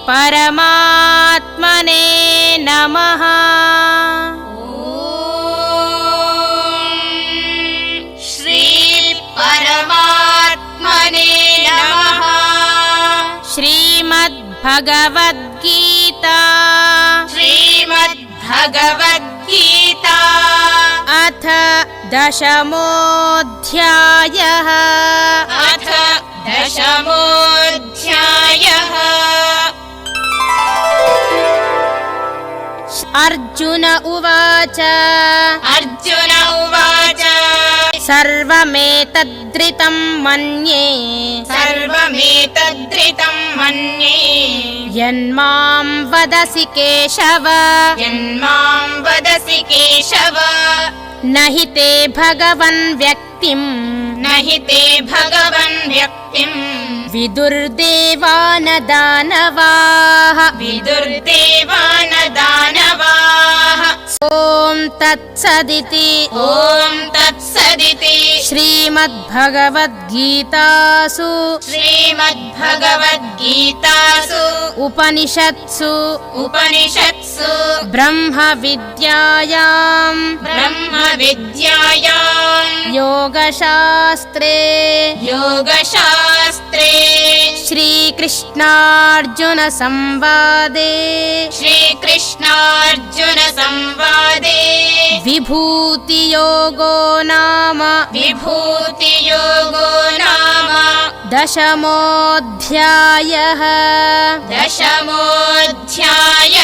परमात्मने नमः। श्री परमात्मने नमः। श्रीमद्भगवद्गीता श्रीमद्भगवद्गीता अथ दशमोऽध्यायः। अथ दशमोऽध्यायः। अर्जुन उवाच अर्जुन उवाच सर्वमेतद्रितं मन्ये सर्वमेतद्रितं मन्ये यन्मां वदसि केशव यन्मां वदसि केशव न हि ते भगवन् व्यक्तिम् न हि ते भगवन् व्यक्तिम् विदुर्देवान दानवाः विदुर्देवान दानवाः। ॐ तत्सदिति ॐ तत्सदिति श्रीमद्भगवद्गीतासु श्रीमद्भगवद्गीतासु उपनिषत्सु उपनिषत्सु ब्रह्मविद्यायां ब्रह्मविद्यायां योगशास्त्रे योगशास्त्रे श्रीकृष्णार्जुन संवादे श्रीकृष्णार्जुन संवादे विभूतियोगो नाम विभूतियोगो नाम दशमोऽध्यायः। दशमोऽध्यायः।